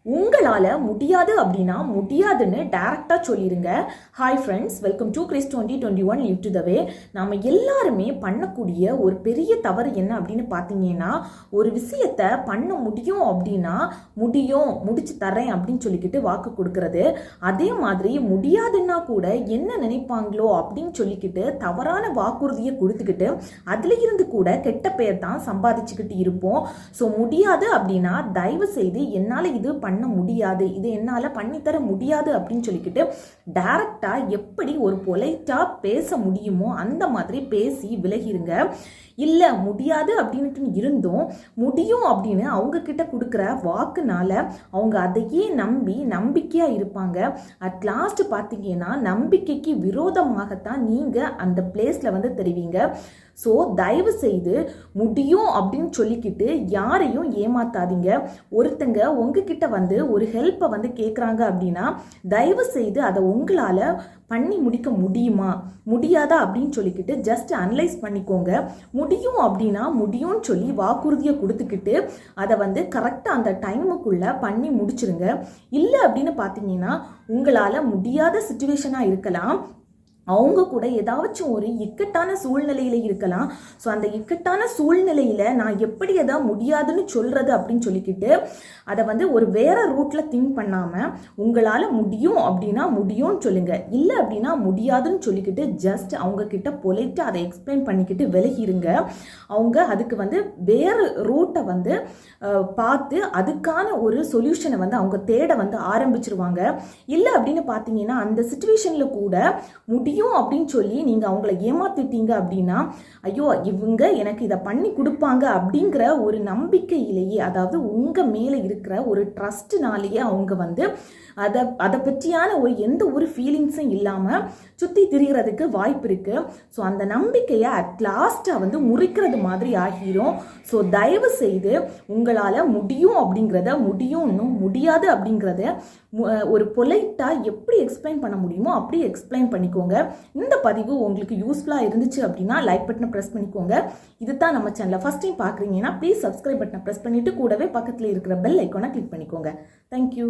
உங்களால் முடியாது அப்படின்னா முடியாதுன்னு டைரக்டாக சொல்லிடுங்க. Hi friends, welcome to Chris 2021 live to the way. நம்ம எல்லாருமே பண்ணக்கூடிய ஒரு பெரிய தவறு என்ன அப்படின்னு பார்த்தீங்கன்னா, ஒரு விஷயத்தை பண்ண முடியும் அப்படின்னா முடிச்சு தரேன் அப்படின்னு சொல்லிக்கிட்டு வாக்கு கொடுக்கறது. அதே மாதிரி முடியாதுன்னா கூட என்ன நினைப்பாங்களோ அப்படின்னு சொல்லிக்கிட்டு தவறான வாக்குறுதியை கொடுத்துக்கிட்டு அதுல இருந்து கூட கெட்ட பெயர் தான் சம்பாதிச்சுக்கிட்டு இருப்போம். ஸோ முடியாது அப்படின்னா தயவு செய்து என்னால் இது பண்ண முடியாது, இது என்னால் பண்ணித்தர முடியாது அப்படின்னு சொல்லிக்கிட்டு டைரக்டா எப்படி ஒரு பொலைட்டா பேச முடியுமோ அந்த மாதிரி பேசி விலகிருங்க. இல்லை முடியாது அப்படின்ட்டு இருந்தும் முடியும் அப்படின்னு அவங்க கிட்ட கொடுக்குற வாக்குனால அவங்க அதையே நம்பி நம்பிக்கையாக இருப்பாங்க. அட் லாஸ்ட் பார்த்தீங்கன்னா நம்பிக்கைக்கு விரோதமாகத்தான் நீங்கள் அந்த பிளேஸில் தெரிவிங்க. ஸோ தயவு செய்து முடியும் அப்படின்னு சொல்லிக்கிட்டு யாரையும் ஏமாத்தாதீங்க. ஒருத்தங்க உங்ககிட்ட ஒரு ஹெல்ப்பை கேட்குறாங்க அப்படின்னா தயவு செய்து அதை உங்களால் பண்ணி முடிக்க முடியுமா முடியாதா அப்படின்னு சொல்லிக்கிட்டு ஜஸ்ட் அனலைஸ் பண்ணிக்கோங்க. முடியும் அப்படின்னா முடியும்னு சொல்லி வாக்குறுதியை கொடுத்துக்கிட்டு அதை கரெக்டாக அந்த டைமுக்குள்ளே பண்ணி முடிச்சிருங்க. இல்லை அப்படின்னு பார்த்தீங்கன்னா உங்களால் முடியாத சிச்சுவேஷனாக இருக்கலாம், அவங்க கூட ஏதாச்சும் ஒரு இக்கட்டான சூழ்நிலையில இருக்கலாம். ஸோ அந்த இக்கட்டான சூழ்நிலையில நான் எப்படி எதா முடியாதுன்னு சொல்றது அப்படின்னு சொல்லிக்கிட்டு அதை ஒரு வேற ரூட்ல திங்க் பண்ணாம உங்களால முடியும் அப்படின்னா முடியும்னு சொல்லுங்க. இல்லை அப்படின்னா முடியாதுன்னு சொல்லிக்கிட்டு ஜஸ்ட் அவங்க கிட்ட பொலைட்டு அதை எக்ஸ்பிளைன் பண்ணிக்கிட்டு விலகிருங்க. அவங்க அதுக்கு வேற ரூட்டை பார்த்து அதுக்கான ஒரு சொல்யூஷனை அவங்க தேட ஆரம்பிச்சிருவாங்க. இல்லை அப்படின்னு பார்த்தீங்கன்னா அந்த சிச்சுவேஷன்ல கூட முடியும் அப்படின்னு சொல்லி நீங்க அவங்கள ஏமாத்திட்டீங்க அப்படின்னா ஐயோ இவங்க எனக்கு இதை பண்ணி கொடுப்பாங்க அப்படிங்கிற ஒரு நம்பிக்கையிலேயே, அதாவது உங்க மேல இருக்கிற ஒரு ட்ரஸ்ட்னாலேயே அவங்க அதை பற்றியான எந்த ஒரு ஃபீலிங்ஸும் இல்லாம சுத்தி திரிகிறதுக்கு வாய்ப்பு இருக்கு. ஸோ அந்த நம்பிக்கையை அட் லாஸ்டா முறிக்கிறது மாதிரி ஆகிரும். ஸோ தயவு செய்து உங்களால முடியும் அப்படிங்கிறத முடியும்னு முடியாது அப்படிங்கிறத ஒரு பொலைட்டா எப்படி எக்ஸ்பிளைன் பண்ண முடியுமோ அப்படி எக்ஸ்பிளைன் பண்ணிக்கோங்க. இந்த பதிவு உங்களுக்கு யூஸ்ஃபுல்லாக இருந்துச்சு அப்படின்னா லைக் பட்டனை ப்ரெஸ் பண்ணிக்கோங்க. இதுதான் நம்ம சேனலை ஃபர்ஸ்ட் டைம் பார்க்குறீங்கன்னா ப்ளீஸ் சப்ஸ்கிரைப் பட்டனை ப்ரெஸ் பண்ணிட்டு கூடவே பக்கத்தில் இருக்கிற பெல் ஐக்கானை கிளிக் பண்ணிக்கோங்க. தேங்க்யூ.